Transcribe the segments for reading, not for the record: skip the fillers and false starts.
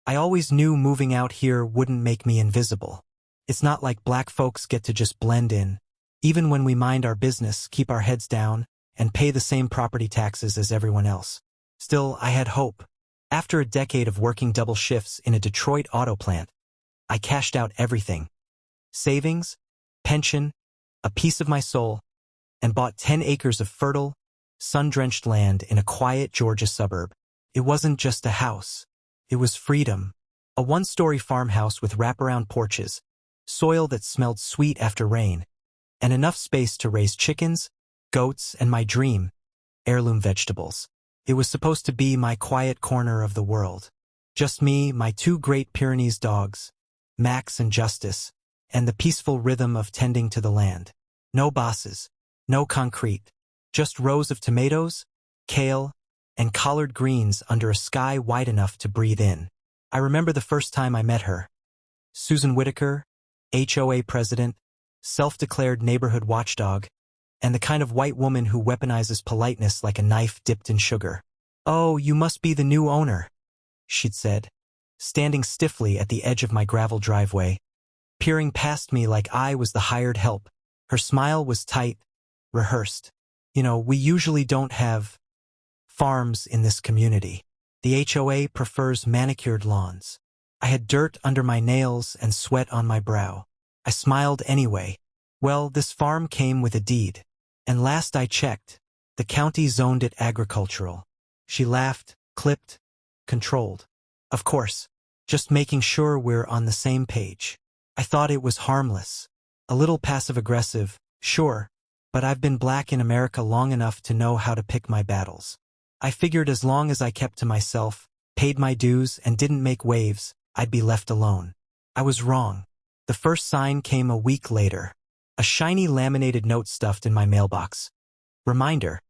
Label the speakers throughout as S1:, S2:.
S1: I always knew moving out here wouldn't make me invisible. It's not like black folks get to just blend in. Even when we mind our business, keep our heads down, and pay the same property taxes as everyone else. Still, I had hope. After a decade of working double shifts in a Detroit auto plant, I cashed out everything. Savings, pension, a piece of my soul, and bought 10 acres of fertile, sun-drenched land in a quiet Georgia suburb. It wasn't just a house. It was freedom. A one-story farmhouse with wraparound porches, soil that smelled sweet after rain, and enough space to raise chickens, goats, and my dream, heirloom vegetables. It was supposed to be my quiet corner of the world. Just me, my two Great Pyrenees dogs, Max and Justice, and the peaceful rhythm of tending to the land. No bosses, no concrete, just rows of tomatoes, kale, and collard greens under a sky wide enough to breathe in. I remember the first time I met her. Susan Whitaker, HOA president, self-declared neighborhood watchdog, and the kind of white woman who weaponizes politeness like a knife dipped in sugar. "Oh, you must be the new owner," she'd said, standing stiffly at the edge of my gravel driveway, peering past me like I was the hired help. Her smile was tight, rehearsed. We usually don't have farms in this community. The HOA prefers manicured lawns. I had dirt under my nails and sweat on my brow. I smiled anyway. Well, this farm came with a deed. And last I checked, the county zoned it agricultural. She laughed, clipped, controlled. Of course, just making sure we're on the same page. I thought it was harmless. A little passive-aggressive, sure, but I've been black in America long enough to know how to pick my battles. I figured as long as I kept to myself, paid my dues, and didn't make waves, I'd be left alone. I was wrong. The first sign came a week later. A shiny laminated note stuffed in my mailbox. Reminder: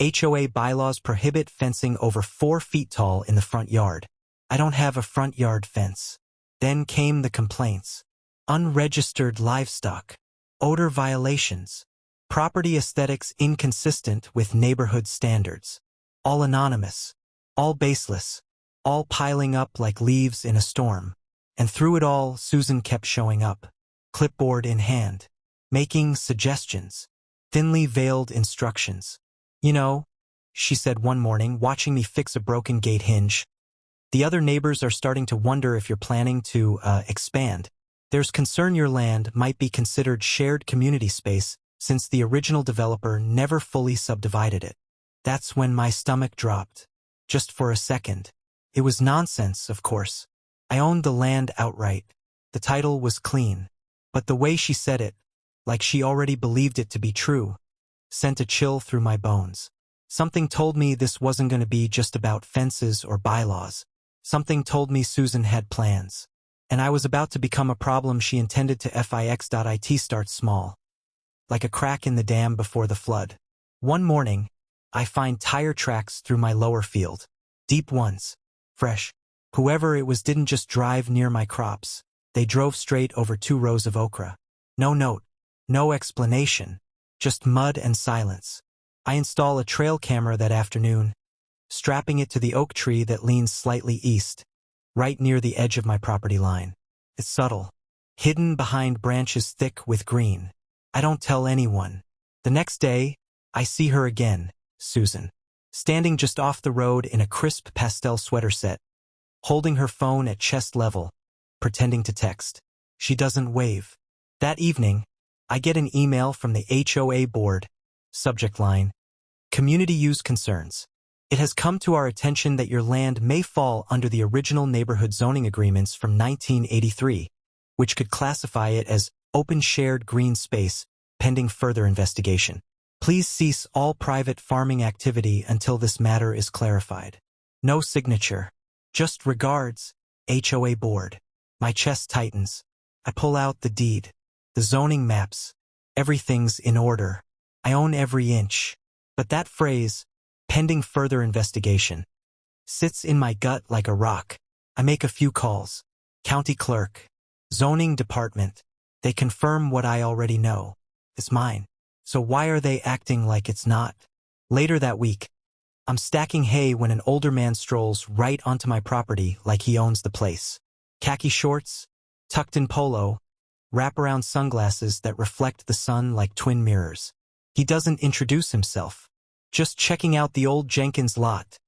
S1: HOA bylaws prohibit fencing over 4 feet tall in the front yard. I don't have a front yard fence. Then came the complaints. Unregistered livestock. Odor violations. Property aesthetics inconsistent with neighborhood standards. All anonymous. All baseless. All piling up like leaves in a storm. And through it all, Susan kept showing up. Clipboard in hand. Making suggestions. Thinly veiled instructions. She said one morning, watching me fix a broken gate hinge. The other neighbors are starting to wonder if you're planning to expand. There's concern your land might be considered shared community space since the original developer never fully subdivided it. That's when my stomach dropped. Just for a second. It was nonsense, of course. I owned the land outright. The title was clean. But the way she said it, like she already believed it to be true, sent a chill through my bones. Something told me this wasn't going to be just about fences or bylaws. Something told me Susan had plans. And I was about to become a problem she intended to fix. Start small. Like a crack in the dam before the flood. One morning, I find tire tracks through my lower field. Deep ones. Fresh. Whoever it was didn't just drive near my crops. They drove straight over 2 rows of okra. No note. No explanation. Just mud and silence. I install a trail camera that afternoon, strapping it to the oak tree that leans slightly east, right near the edge of my property line. It's subtle. Hidden behind branches thick with green. I don't tell anyone. The next day, I see her again, Susan. Standing just off the road in a crisp pastel sweater set, holding her phone at chest level, pretending to text. She doesn't wave. That evening, I get an email from the HOA board. Subject line: Community use concerns. It has come to our attention that your land may fall under the original neighborhood zoning agreements from 1983, which could classify it as open shared green space, pending further investigation. Please cease all private farming activity until this matter is clarified. No signature. Just regards, HOA board. My chest tightens. I pull out the deed. The zoning maps. Everything's in order. I own every inch. But that phrase, pending further investigation, sits in my gut like a rock. I make a few calls. County clerk. Zoning department. They confirm what I already know. It's mine. So why are they acting like it's not? Later that week, I'm stacking hay when an older man strolls right onto my property like he owns the place. Khaki shorts, tucked-in polo, wraparound sunglasses that reflect the sun like twin mirrors. He doesn't introduce himself. "Just checking out the old Jenkins lot,"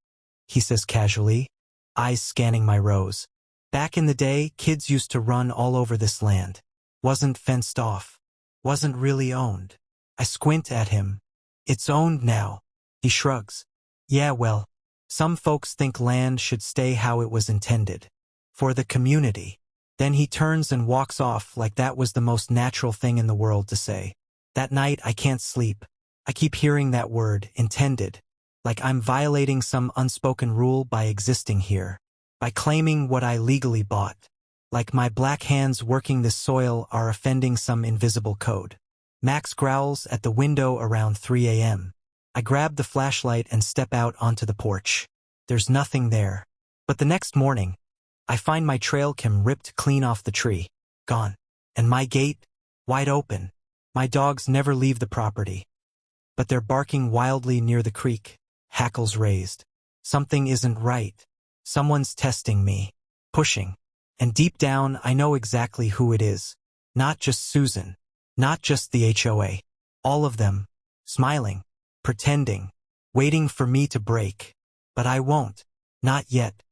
S1: he says casually, eyes scanning my rows. "Back in the day, kids used to run all over this land. Wasn't fenced off. Wasn't really owned." I squint at him. "It's owned now." He shrugs. "Yeah, well, some folks think land should stay how it was intended. For the community." Then he turns and walks off like that was the most natural thing in the world to say. That night, I can't sleep. I keep hearing that word, intended, like I'm violating some unspoken rule by existing here, by claiming what I legally bought, like my black hands working this soil are offending some invisible code. Max growls at the window around 3 a.m. I grab the flashlight and step out onto the porch. There's nothing there. But the next morning, I find my trail cam ripped clean off the tree, gone, and my gate, wide open. My dogs never leave the property, but they're barking wildly near the creek, hackles raised. Something isn't right. Someone's testing me, pushing. And deep down, I know exactly who it is. Not just Susan. Not just the HOA. All of them, smiling, pretending, waiting for me to break. But I won't. Not yet.